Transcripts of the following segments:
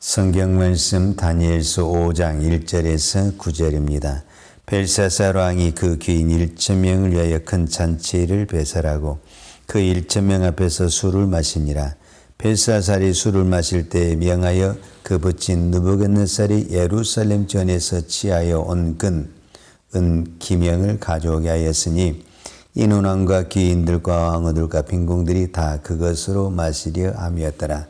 성경 말씀 다니엘서 5장 1절에서 9절입니다. 벨사살 왕이 그 귀인 1,000명을 위하여 큰 잔치를 배설하고 그 1,000명 앞에서 술을 마시니라. 벨사살이 술을 마실 때에 명하여 그 붙인 느부갓네살이 예루살렘 전에서 취하여 온 은 기명을 가져오게 하였으니 인원왕과 귀인들과 왕후들과 빈궁들이 다 그것으로 마시려 함이었더라.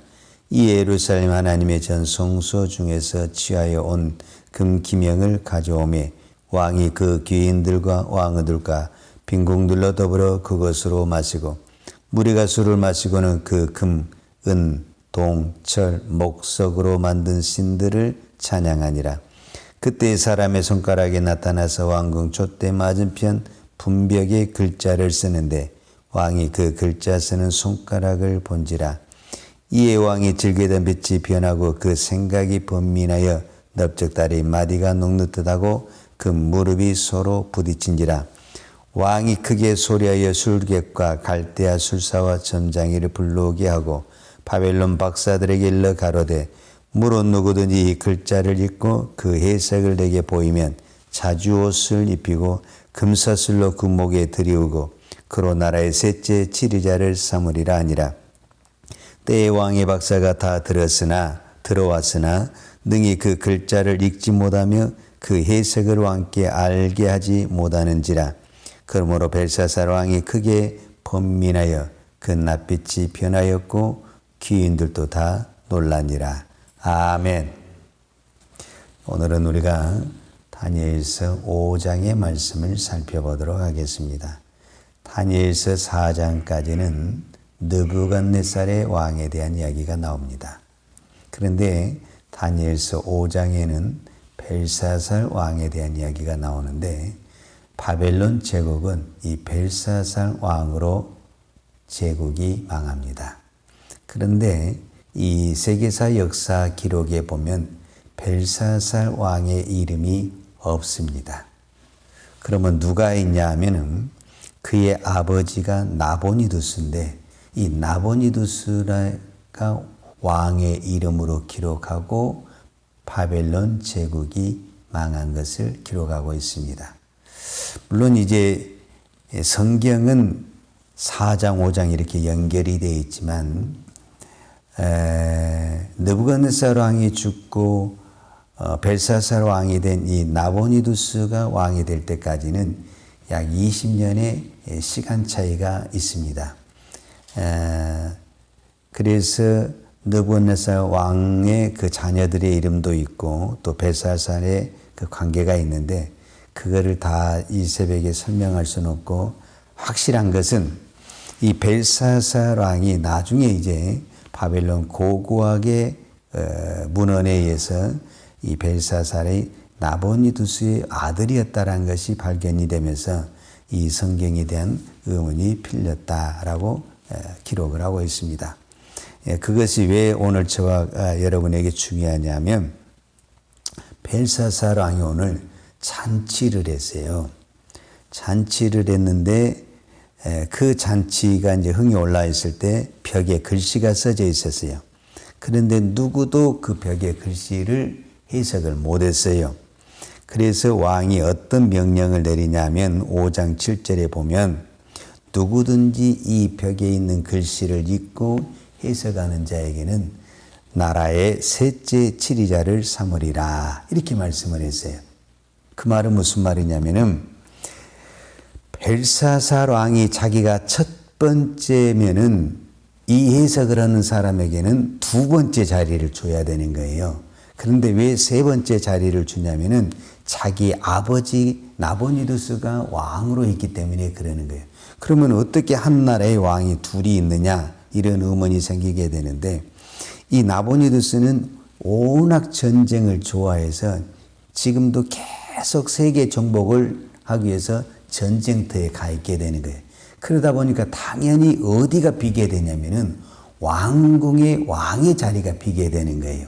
이 예루살렘 하나님의 전 성소 중에서 취하여 온 금기명을 가져오매 왕이 그 귀인들과 왕후들과 빈궁들로 더불어 그것으로 마시고 무리가 술을 마시고는 그 금, 은, 동, 철, 목석으로 만든 신들을 찬양하니라. 그때 사람의 손가락에 나타나서 왕궁 촛대 맞은편 분벽에 글자를 쓰는데 왕이 그 글자 쓰는 손가락을 본지라. 이에 왕이 즐기던 빛이 변하고 그 생각이 번민하여 넓적다리 마디가 녹는듯하고 그 무릎이 서로 부딪힌지라. 왕이 크게 소리하여 술객과 갈대아 술사와 점장이를 불러오게 하고 바벨론 박사들에게 일러 가로되 무릇 누구든지 이 글자를 읽고 그 해석을 내게 보이면 자주옷을 입히고 금사슬로 그 목에 들이우고 그로 나라의 셋째 지리자를 삼으리라 하니라. 때에 왕의 박사가 다 들어왔으나 능히 그 글자를 읽지 못하며 그 해석을 왕께 알게 하지 못하는지라. 그러므로 벨사살 왕이 크게 번민하여 그 낯빛이 변하였고 귀인들도 다 놀라니라. 아멘. 오늘은 우리가 다니엘서 5장의 말씀을 살펴보도록 하겠습니다. 다니엘서 4장까지는 느부갓네살의 왕에 대한 이야기가 나옵니다. 그런데 다니엘서 5장에는 벨사살 왕에 대한 이야기가 나오는데 바벨론 제국은 이 벨사살 왕으로 제국이 망합니다. 그런데 이 세계사 역사 기록에 보면 벨사살 왕의 이름이 없습니다. 그러면 누가 있냐 하면은 그의 아버지가 나보니두스인데 이 나보니두스가 왕의 이름으로 기록하고 바벨론 제국이 망한 것을 기록하고 있습니다. 물론 이제 성경은 4장, 5장 이렇게 연결이 되어 있지만 느부갓네살 왕이 죽고 벨사살 왕이 된 이 나보니두스가 왕이 될 때까지는 약 20년의 시간 차이가 있습니다. 그래서 느부갓네살 왕의 그 자녀들의 이름도 있고 또 벨사살의 그 관계가 있는데 그거를 다 이 새벽에 설명할 수는 없고 확실한 것은 이 벨사살 왕이 나중에 이제 바벨론 고고학의 문헌에 의해서 이 벨사살의 나보니두스의 아들이었다라는 것이 발견이 되면서 이 성경에 대한 의문이 필렸다라고 기록을 하고 있습니다. 그것이 왜 오늘 저와 여러분에게 중요하냐면 벨사살 왕이 오늘 잔치를 했어요. 잔치를 했는데 그 잔치가 이제 흥이 올라 있을 때 벽에 글씨가 써져 있었어요. 그런데 누구도 그 벽에 글씨를 해석을 못했어요. 그래서 왕이 어떤 명령을 내리냐면 5장 7절에 보면 누구든지 이 벽에 있는 글씨를 읽고 해석하는 자에게는 나라의 셋째 지리자를 삼으리라 이렇게 말씀을 했어요. 그 말은 무슨 말이냐면은 벨사살 왕이 자기가 첫 번째면은 이 해석을 하는 사람에게는 두 번째 자리를 줘야 되는 거예요. 그런데 왜 세 번째 자리를 주냐면은 자기 아버지 나보니두스가 왕으로 있기 때문에 그러는 거예요. 그러면 어떻게 한 나라의 왕이 둘이 있느냐 이런 의문이 생기게 되는데 이 나보니두스는 워낙 전쟁을 좋아해서 지금도 계속 세계 정복을 하기 위해서 전쟁터에 가 있게 되는 거예요. 그러다 보니까 당연히 어디가 비게 되냐면은 왕궁의 왕의 자리가 비게 되는 거예요.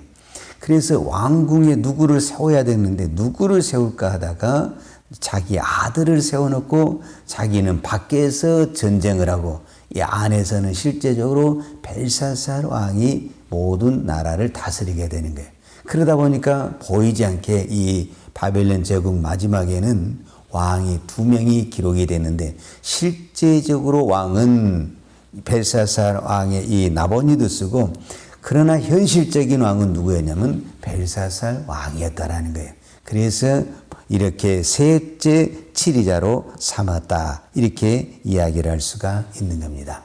그래서 왕궁에 누구를 세워야 되는데 누구를 세울까 하다가 자기 아들을 세워놓고 자기는 밖에서 전쟁을 하고 이 안에서는 실제적으로 벨사살 왕이 모든 나라를 다스리게 되는 거예요. 그러다 보니까 보이지 않게 이 바벨론 제국 마지막에는 왕이 2명이 기록이 되는데, 실제적으로 왕은 벨사살 왕의 이 나보니두스고, 그러나 현실적인 왕은 누구였냐면 벨사살 왕이었다라는 거예요. 그래서 이렇게 셋째 치리자로 삼았다, 이렇게 이야기를 할 수가 있는 겁니다.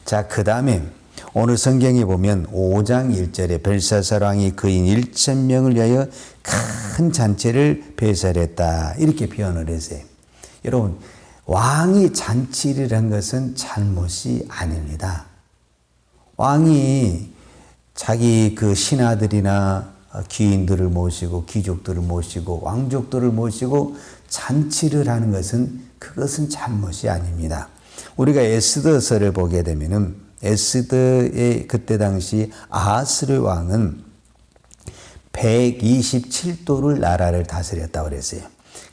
자, 그 다음에 오늘 성경에 보면 5장 1절에 벨사살 왕이 거인 1,000명을 위하여 큰 잔치를 배설했다, 이렇게 표현을 했어요. 여러분, 왕이 잔치를 한 것은 잘못이 아닙니다. 왕이 자기 그 신하들이나 귀인들을 모시고 귀족들을 모시고 왕족들을 모시고 잔치를 하는 것은, 그것은 잘못이 아닙니다. 우리가 에스더서를 보게 되면은 에스더의 그때 당시 아하스르 왕은 127도를 나라를 다스렸다고 그랬어요.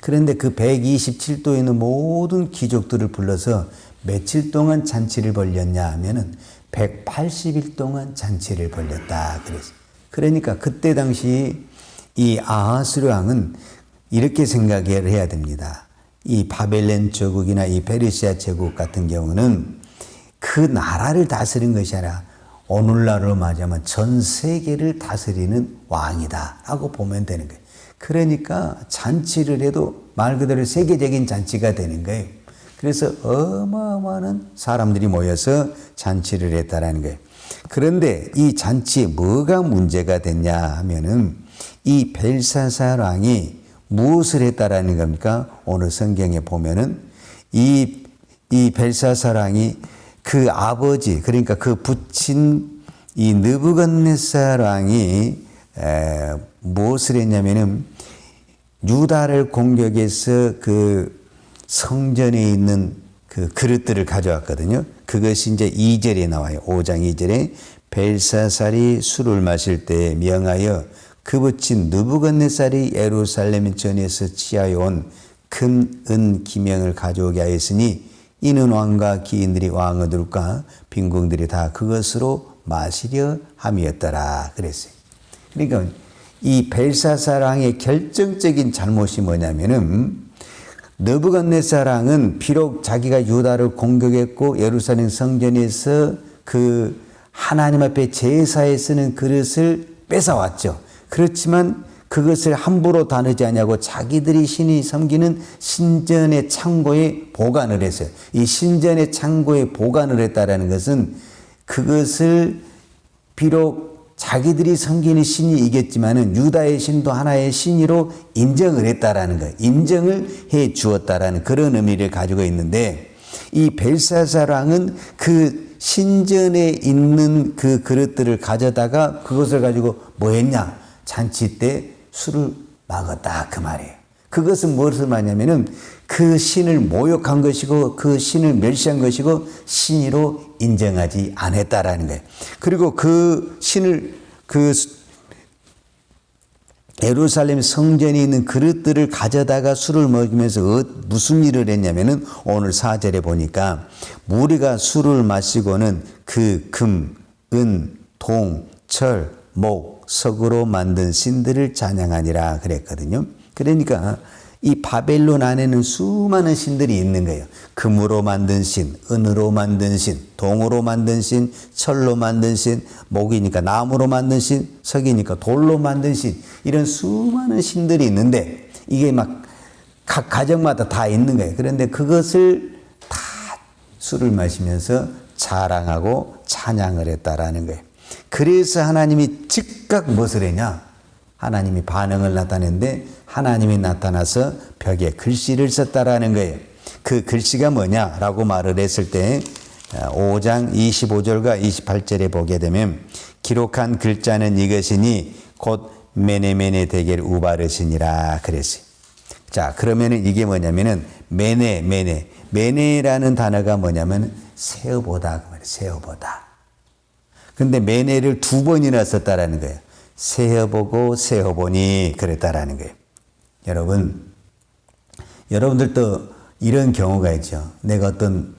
그런데 그 127도에 있는 모든 귀족들을 불러서 며칠 동안 잔치를 벌였냐 하면은 180일 동안 잔치를 벌였다 그랬어요. 그러니까 그때 당시 이 아하스르 왕은 이렇게 생각을 해야 됩니다. 이 바벨론 제국이나 이 페르시아 제국 같은 경우는 그 나라를 다스린 것이 아니라 오늘날로 말하자면 전 세계를 다스리는 왕이다 라고 보면 되는 거예요. 그러니까 잔치를 해도 말 그대로 세계적인 잔치가 되는 거예요. 그래서 어마어마한 사람들이 모여서 잔치를 했다라는 거예요. 그런데 이 잔치에 뭐가 문제가 됐냐 하면은 이 벨사살 왕이 무엇을 했다라는 겁니까? 오늘 성경에 보면은 이 벨사살 왕이 그 아버지, 그러니까 그 부친 이 느부갓네살 왕이 무엇을 했냐면은 유다를 공격해서 그 성전에 있는 그 그릇들을 가져왔거든요. 그것이 이제 2절에 나와요. 5장 2절에 벨사살이 술을 마실 때에 명하여 그 부친 느부갓네살이 예루살렘 전에서 취하여 온 큰 은 기명을 가져오게 하였으니 이는 왕과 기인들이 왕어들과 빈궁들이 다 그것으로 마시려 함이었더라 그랬어요. 그러니까 이 벨사살 왕의 결정적인 잘못이 뭐냐면은, 느부갓네살 왕은 비록 자기가 유다를 공격했고 예루살렘 성전에서 그 하나님 앞에 제사에 쓰는 그릇을 뺏어왔죠. 그렇지만 그것을 함부로 다루지 않냐고 자기들이 신이 섬기는 신전의 창고에 보관을 했어요. 이 신전의 창고에 보관을 했다라는 것은 그것을 비록 자기들이 섬기는 신이 이겼지만은 유다의 신도 하나의 신으로 인정을 했다라는 거예요. 인정을 해 주었다라는 그런 의미를 가지고 있는데, 이 벨사살 왕은 그 신전에 있는 그 그릇들을 가져다가 그것을 가지고 뭐 했냐? 잔치 때 술을 먹었다 그 말이에요. 그것은 무엇을 말하냐면은 그 신을 모욕한 것이고 그 신을 멸시한 것이고 신으로 인정하지 않았다라는 거예요. 그리고 그 신을 그 예루살렘 성전에 있는 그릇들을 가져다가 술을 먹으면서 무슨 일을 했냐면은 오늘 4절에 보니까 무리가 술을 마시고는 그 금, 은, 동, 철, 목, 석으로 만든 신들을 찬양하니라 그랬거든요. 그러니까 이 바벨론 안에는 수많은 신들이 있는 거예요. 금으로 만든 신, 은으로 만든 신, 동으로 만든 신, 철로 만든 신, 목이니까 나무로 만든 신, 석이니까 돌로 만든 신, 이런 수많은 신들이 있는데 이게 막 각 가정마다 다 있는 거예요. 그런데 그것을 다 술을 마시면서 자랑하고 찬양을 했다라는 거예요. 그래서 하나님이 즉각 무엇을 했냐? 하나님이 반응을 나타냈는데 하나님이 나타나서 벽에 글씨를 썼다라는 거예요. 그 글씨가 뭐냐라고 말을 했을 때 5장 25절과 28절에 보게 되면 기록한 글자는 이것이니 곧 메네메네 대겔 우바르시니라 그랬어요. 자, 그러면은 이게 뭐냐면은 메네라는 단어가 뭐냐면 세어보다 그 말이에요. 세어보다. 근데 메네를 2번이나 썼다라는 거예요. 세어보고 세어보니 그랬다라는 거예요. 여러분들도 이런 경우가 있죠. 내가 어떤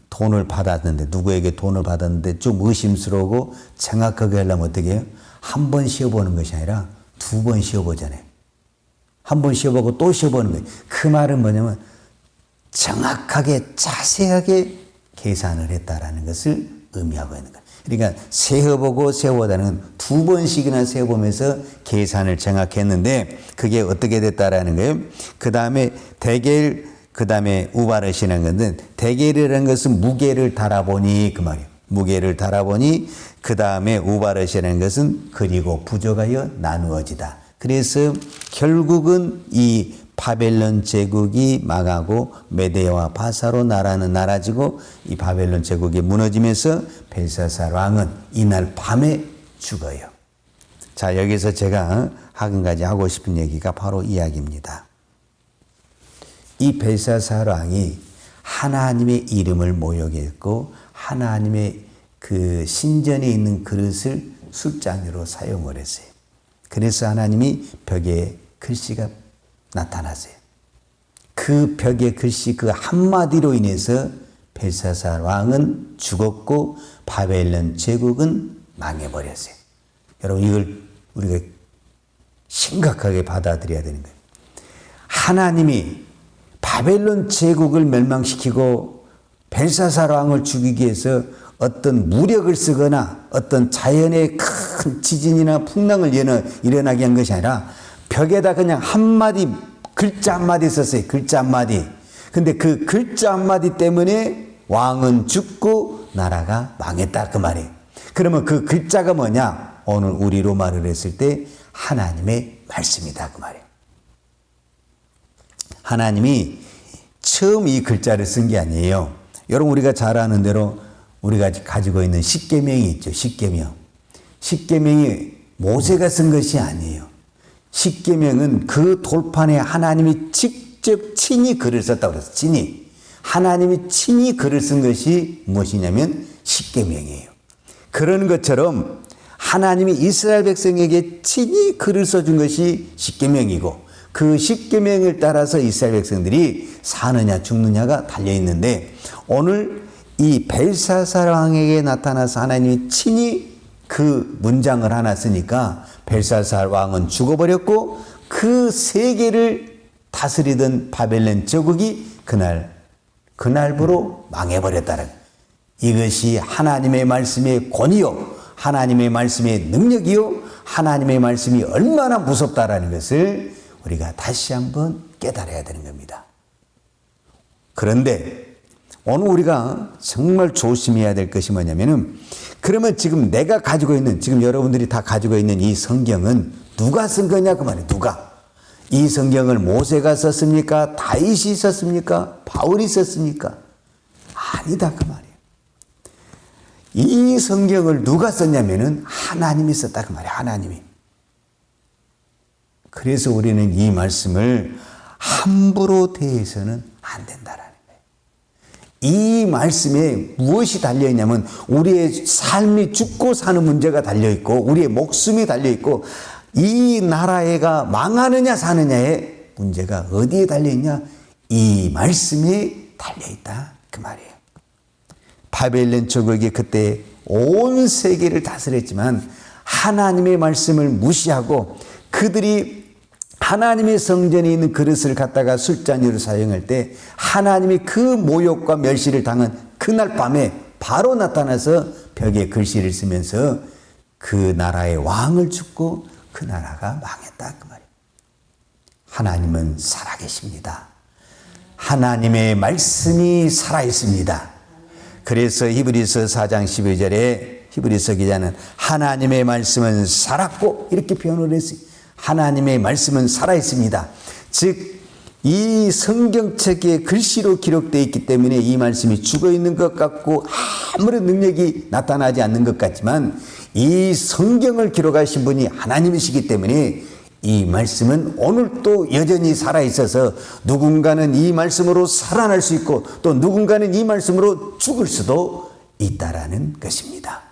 돈을 받았는데, 누구에게 돈을 받았는데 좀 의심스러우고 정확하게 하려면 어떻게 해요? 한 번 쉬어보는 것이 아니라 두 번 쉬어보잖아요. 한 번 쉬어보고 또 쉬어보는 거예요. 그 말은 뭐냐면 정확하게 자세하게 계산을 했다라는 것을 의미하고 있는 거예요. 그러니까 세어보고 세어보다는 두 번씩이나 세어보면서 계산을 정확히 했는데 그게 어떻게 됐다라는 거예요. 그 다음에 대겔, 그 다음에 우바르시라는 건데, 대겔이라는 것은 무게를 달아보니 그 말이에요. 무게를 달아보니, 그 다음에 우바르시라는 것은 그리고 부족하여 나누어지다. 그래서 결국은 이 바벨론 제국이 망하고 메데와 바사로 나라는 나라지고, 이 바벨론 제국이 무너지면서 벨사살 왕은 이날 밤에 죽어요. 자, 여기서 제가 한 가지 하고 싶은 얘기가 바로 이 이야기입니다. 이 벨사살 왕이 하나님의 이름을 모욕했고 하나님의 그 신전에 있는 그릇을 술잔으로 사용을 했어요. 그래서 하나님이 벽에 글씨가 나타났어요. 그 벽의 글씨 그 한마디로 인해서 벨사살 왕은 죽었고 바벨론 제국은 망해버렸어요. 여러분, 이걸 우리가 심각하게 받아들여야 되는 거예요. 하나님이 바벨론 제국을 멸망시키고 벨사살 왕을 죽이기 위해서 어떤 무력을 쓰거나 어떤 자연의 큰 지진이나 풍랑을 일어나게 한 것이 아니라 벽에다 그냥 한마디, 글자 한마디 썼어요. 글자 한마디. 근데 그 글자 한마디 때문에 왕은 죽고 나라가 망했다 그 말이에요. 그러면 그 글자가 뭐냐? 오늘 우리로 말을 했을 때 하나님의 말씀이다 그 말이에요. 하나님이 처음 이 글자를 쓴 게 아니에요. 여러분, 우리가 잘 아는 대로 우리가 가지고 있는 십계명이 있죠. 십계명. 십계명이 모세가 쓴 것이 아니에요. 십계명은 그 돌판에 하나님이 직접 친히 글을 썼다고 그랬어요. 친히. 하나님이 친히 글을 쓴 것이 무엇이냐면 십계명이에요. 그런 것처럼 하나님이 이스라엘 백성에게 친히 글을 써준 것이 십계명이고, 그 십계명을 따라서 이스라엘 백성들이 사느냐 죽느냐가 달려있는데, 오늘 이 벨사살 왕에게 나타나서 하나님이 친히 그 문장을 하나 쓰니까 벨사살 왕은 죽어버렸고 그 세계를 다스리던 바벨론 제국이 그날부로 망해버렸다는, 이것이 하나님의 말씀의 권위요, 하나님의 말씀의 능력이요, 하나님의 말씀이 얼마나 무섭다라는 것을 우리가 다시 한번 깨달아야 되는 겁니다. 그런데 오늘 우리가 정말 조심해야 될 것이 뭐냐면은, 그러면 지금 내가 가지고 있는, 지금 여러분들이 다 가지고 있는 이 성경은 누가 쓴 거냐 그 말이에요. 누가? 이 성경을 모세가 썼습니까? 다윗이 썼습니까? 바울이 썼습니까? 아니다 그 말이에요. 이 성경을 누가 썼냐면은 하나님이 썼다 그 말이에요. 하나님이. 그래서 우리는 이 말씀을 함부로 대해서는 안 된다라는 거예요. 이 말씀에 무엇이 달려있냐면 우리의 삶이 죽고 사는 문제가 달려있고 우리의 목숨이 달려있고 이 나라가 망하느냐 사느냐의 문제가 어디에 달려있냐? 이 말씀에 달려있다 그 말이에요. 바벨론 제국이 그때 온 세계를 다스렸지만 하나님의 말씀을 무시하고 그들이 하나님의 성전에 있는 그릇을 갖다가 술잔으로 사용할 때 하나님이 그 모욕과 멸시를 당한 그날 밤에 바로 나타나서 벽에 글씨를 쓰면서 그 나라의 왕을 죽고 그 나라가 망했다 그 말이에요. 하나님은 살아계십니다. 하나님의 말씀이 살아있습니다. 그래서 히브리서 4장 12절에 히브리서 기자는 하나님의 말씀은 살았고 이렇게 표현을 했어요. 하나님의 말씀은 살아있습니다. 즉 이 성경책에 글씨로 기록되어 있기 때문에 이 말씀이 죽어있는 것 같고 아무런 능력이 나타나지 않는 것 같지만 이 성경을 기록하신 분이 하나님이시기 때문에 이 말씀은 오늘도 여전히 살아있어서 누군가는 이 말씀으로 살아날 수 있고 또 누군가는 이 말씀으로 죽을 수도 있다라는 것입니다.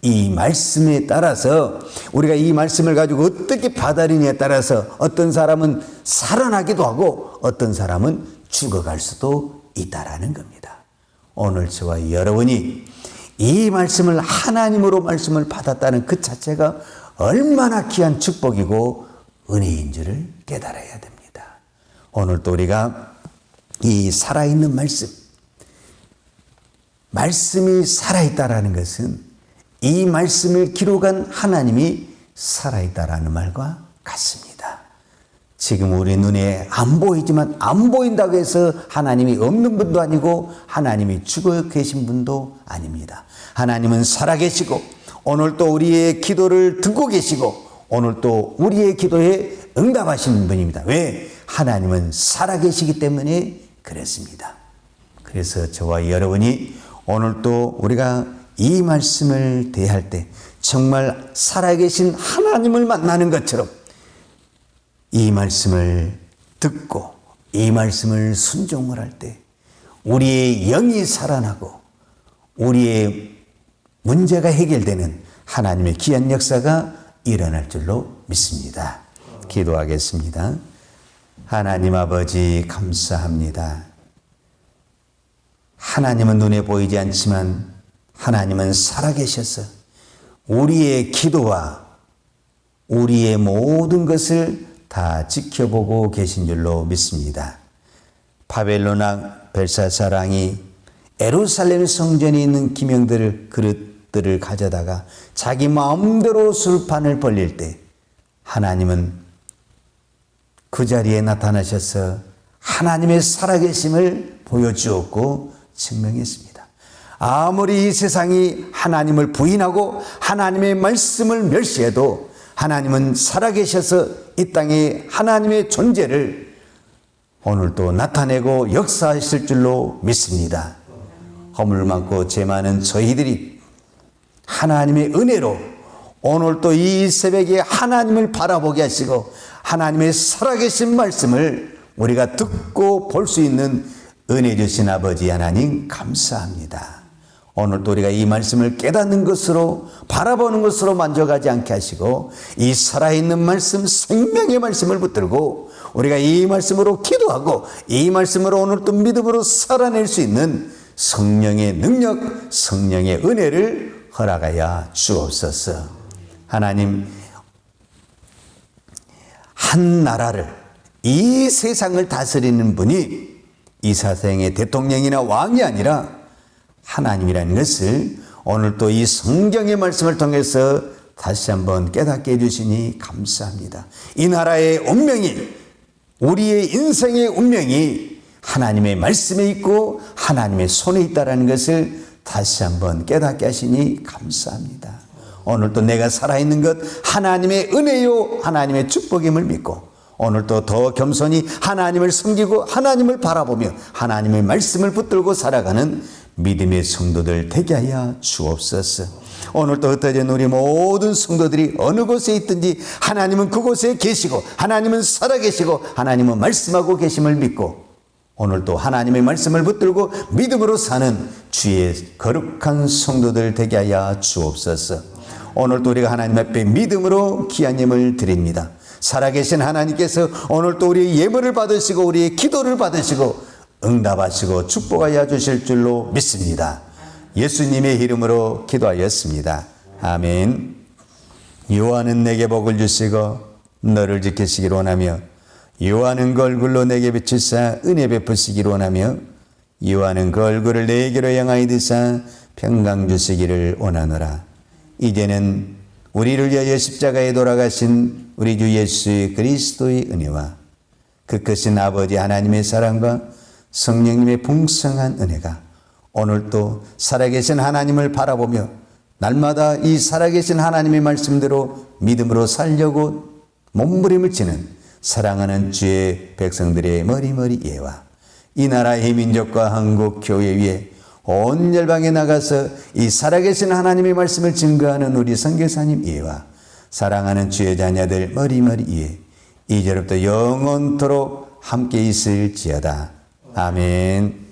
이 말씀에 따라서 우리가 이 말씀을 가지고 어떻게 받아들이냐에 따라서 어떤 사람은 살아나기도 하고 어떤 사람은 죽어갈 수도 있다라는 겁니다. 오늘 저와 여러분이 이 말씀을 하나님으로 말씀을 받았다는 그 자체가 얼마나 귀한 축복이고 은혜인 줄을 깨달아야 됩니다. 오늘도 우리가 이 살아있는 말씀이 살아있다라는 것은 이 말씀을 기록한 하나님이 살아있다라는 말과 같습니다. 지금 우리 눈에 안 보이지만 안 보인다고 해서 하나님이 없는 분도 아니고 하나님이 죽어 계신 분도 아닙니다. 하나님은 살아계시고 오늘 또 우리의 기도를 듣고 계시고 오늘 또 우리의 기도에 응답하시는 분입니다. 왜? 하나님은 살아계시기 때문에 그렇습니다. 그래서 저와 여러분이 오늘 또 우리가 이 말씀을 대할 때 정말 살아계신 하나님을 만나는 것처럼 이 말씀을 듣고 이 말씀을 순종을 할 때 우리의 영이 살아나고 우리의 문제가 해결되는 하나님의 귀한 역사가 일어날 줄로 믿습니다. 기도하겠습니다. 하나님 아버지 감사합니다. 하나님은 눈에 보이지 않지만 하나님은 살아계셔서 우리의 기도와 우리의 모든 것을 다 지켜보고 계신 줄로 믿습니다. 바벨론 왕 벨사사랑이 예루살렘 성전에 있는 기명들 그릇들을 가져다가 자기 마음대로 술판을 벌릴 때 하나님은 그 자리에 나타나셔서 하나님의 살아계심을 보여주었고 증명했습니다. 아무리 이 세상이 하나님을 부인하고 하나님의 말씀을 멸시해도 하나님은 살아계셔서 이 땅에 하나님의 존재를 오늘도 나타내고 역사하실 줄로 믿습니다. 허물 많고 죄 많은 저희들이 하나님의 은혜로 오늘도 이 새벽에 하나님을 바라보게 하시고 하나님의 살아계신 말씀을 우리가 듣고 볼 수 있는 은혜 주신 아버지 하나님 감사합니다. 오늘도 우리가 이 말씀을 깨닫는 것으로 바라보는 것으로 만족하지 않게 하시고 이 살아있는 말씀 생명의 말씀을 붙들고 우리가 이 말씀으로 기도하고 이 말씀으로 오늘도 믿음으로 살아낼 수 있는 성령의 능력 성령의 은혜를 허락하여 주옵소서. 하나님 한 나라를 이 세상을 다스리는 분이 이 세상의 대통령이나 왕이 아니라 하나님이라는 것을 오늘 또 이 성경의 말씀을 통해서 다시 한번 깨닫게 해주시니 감사합니다. 이 나라의 운명이 우리의 인생의 운명이 하나님의 말씀에 있고 하나님의 손에 있다는 것을 다시 한번 깨닫게 하시니 감사합니다. 오늘도 내가 살아있는 것 하나님의 은혜요 하나님의 축복임을 믿고 오늘도 더 겸손히 하나님을 섬기고 하나님을 바라보며 하나님의 말씀을 붙들고 살아가는 믿음의 성도들 되게 하여 주옵소서. 오늘도 흩어진 우리 모든 성도들이 어느 곳에 있든지 하나님은 그곳에 계시고 하나님은 살아계시고 하나님은 말씀하고 계심을 믿고 오늘도 하나님의 말씀을 붙들고 믿음으로 사는 주의 거룩한 성도들 되게 하여 주옵소서. 오늘도 우리가 하나님 앞에 믿음으로 귀한 예물을 드립니다. 살아계신 하나님께서 오늘도 우리의 예물을 받으시고 우리의 기도를 받으시고 응답하시고 축복하여 주실 줄로 믿습니다. 예수님의 이름으로 기도하였습니다. 아멘. 여호와는 내게 복을 주시고 너를 지키시기를 원하며 여호와는 그 얼굴로 내게 비추사 은혜 베푸시기를 원하며 여호와는 그 얼굴을 내게로 향하여 드사 평강 주시기를 원하노라. 이제는 우리를 위하여 십자가에 돌아가신 우리 주 예수 그리스도의 은혜와 그 크신 아버지 하나님의 사랑과 성령님의 풍성한 은혜가 오늘도 살아계신 하나님을 바라보며 날마다 이 살아계신 하나님의 말씀대로 믿음으로 살려고 몸부림을 치는 사랑하는 주의 백성들의 머리머리 예와 이 나라의 민족과 한국 교회 위에 온 열방에 나가서 이 살아계신 하나님의 말씀을 증거하는 우리 선교사님 예와 사랑하는 주의 자녀들 머리머리 예 이제부터 영원토록 함께 있을지어다. 아멘.